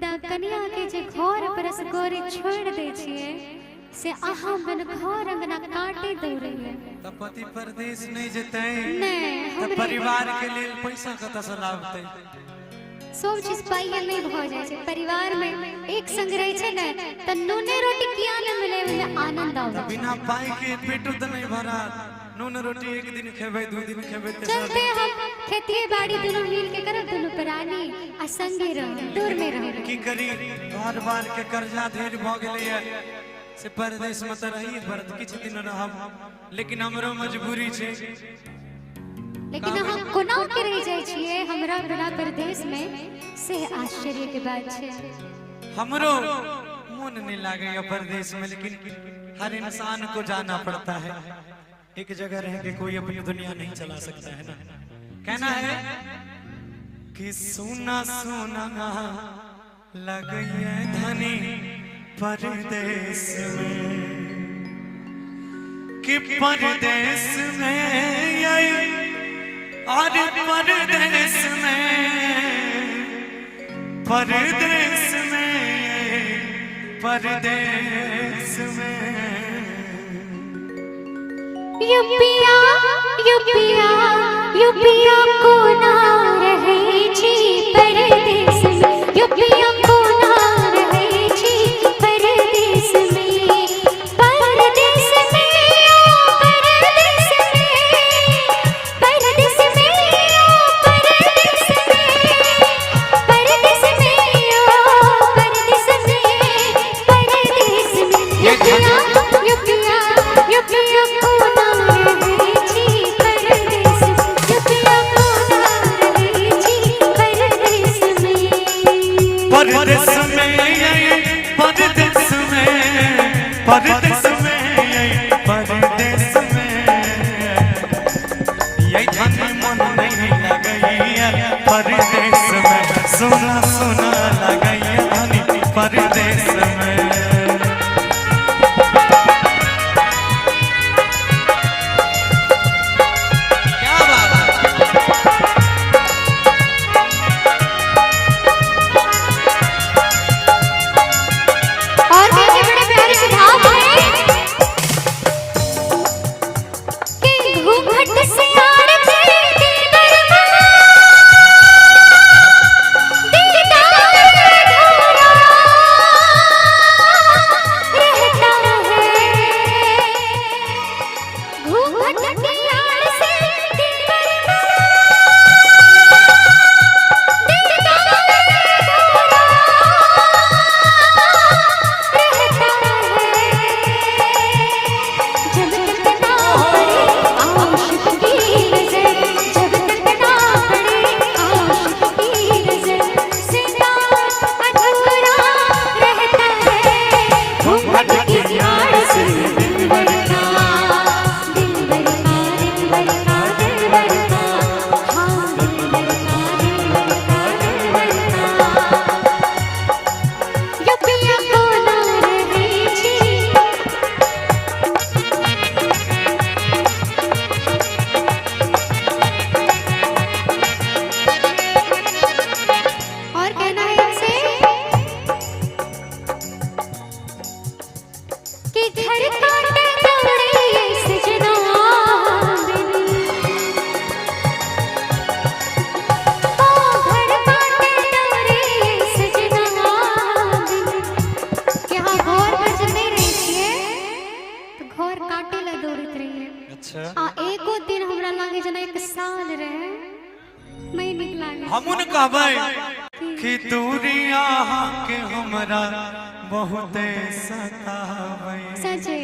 खुदा कन्या के जे घर परस गोरे छोड़ दे छिए से अहाँ बन घर अंगना काटे दौड़े त पति परदेश नहीं जेतै नहीं त परिवार के लिए पैसा कत से लाभतै सब चीज पाइए नहीं भ जाय छै परिवार में एक संग रहे छै ने त नूने रोटी किया न मिले में आनंद आवे बिना पाई के पेट त नहीं भरा नून रोटी एक दिन खेबै दो दिन खेबै चलते हम खेती बाड़ी दोनों मिल के करब दोनों प्राणी आ संगे रह दूर में रह की करी बार बार के कर्जा ढेर भ गेलै से परदेश में त रही भरत किछ दिन रहब लेकिन हमरो मजबूरी छै लेकिन हम कोना के रह जाय छिए हमरा बिना परदेश में से आश्चर्य के बात छै हमरो मन नहीं लागे परदेश में लेकिन हर इंसान को जाना पड़ता है एक जगह रह के कोई अपनी दुनिया नहीं चला सकता है ना कहना है कि सोना सोना लगे धनी परदेश में कि परदेश में और परदेश में युपिया युपिया युपिया को ना रहे छी परदेश में युपिया को ना रहे छी परदेश में परदेश में परदेश में परदेश में परदेश में परदेश में परदेश में युपिया युपिया युपिया को ना रहे छी परदेश युपिया को ना रहे छी परदेश में परदेश में यही धनी मन नहीं लगैया परदेश में सोना सोना लगैया धनी परदेश में एको दिन हमरा लागे जना एक साल रहे मैं निकला हमन कहबै कि दूरिया के हमरा बहुत सताबै सचे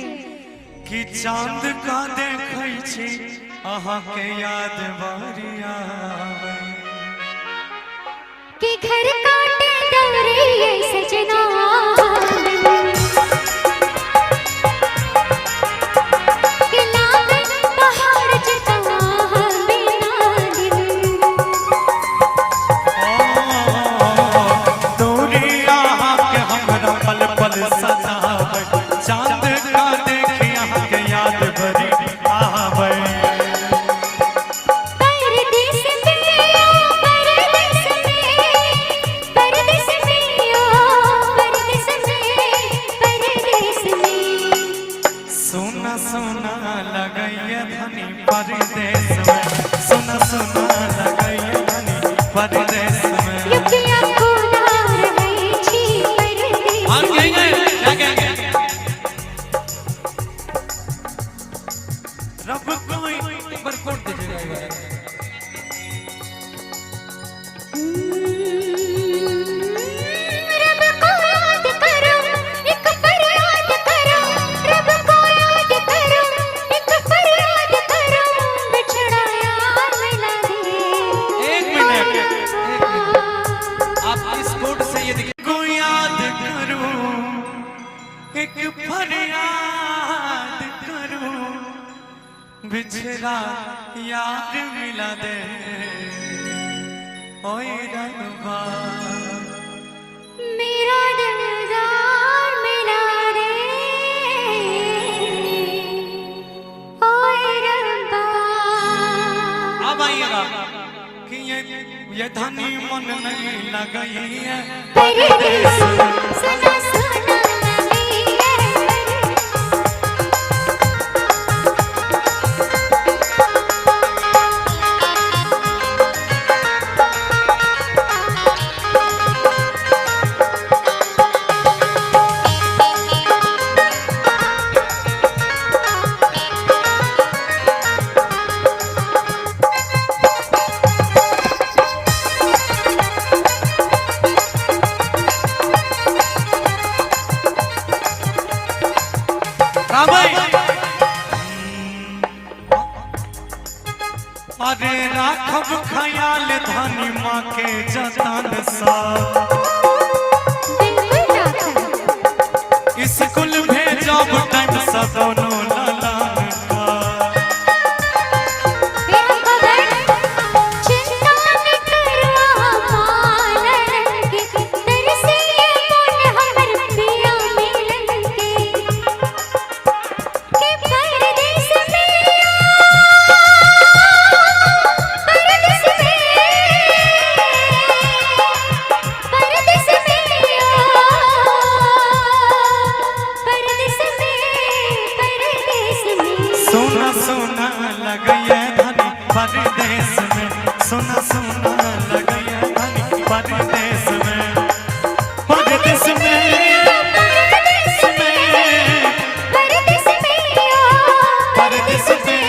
कि चांद का देखै छी अहाँ के याद बरिया कि घर काटे दौरे सजना परदेश में परदेश में। युपिया को नार है छी परदेश हम कहेंगे क्या कहेंगे? रब कोई बरकोट दीजिएगा। रब को याद करो एक फरियाद करो, रब को याद करो एक फरियाद करो, बिछड़ा यार मिला दे। एक मिनट आप इस कोड से ये देखिए। को याद करो एक फरियाद करो, बिछड़ा यार मिला दे। ओए रब्बा मेरा दिलदार मिला दे, ओए रब्बा। अब आइएगा कि ये धनी मन नहीं लगाई है परदेस सुना सुना लगी है। अरे राखब ख्याल धनी माँ के जतन सा, स्कूल भेजब टाइम सा दोनों ललन का। चिंता न करवा मालन के, तरसे ये मन हमर पिया मिलन के। के परदेस में परदेस में परदेस में परदेस में सोना सोना लगैया धनी परदेश में, सोना सोना लगैया धनी परदेश में। परदेश में परदेस में परदेस में परदेश में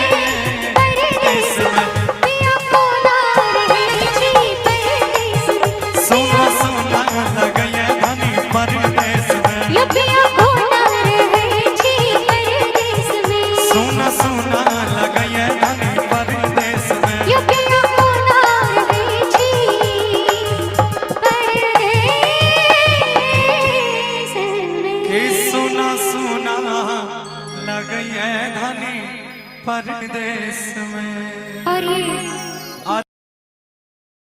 परदेश में। पिया को नार है छी परदेस में। सोना सोना लगैया धनी परदेश में, युपिया को नार है छी परदेस में। सोना सोना लगैया धनी परदेश में। युपिया को नार है छी परदेस में। कि सोना सोना लगैया धनी परदेश में। और ये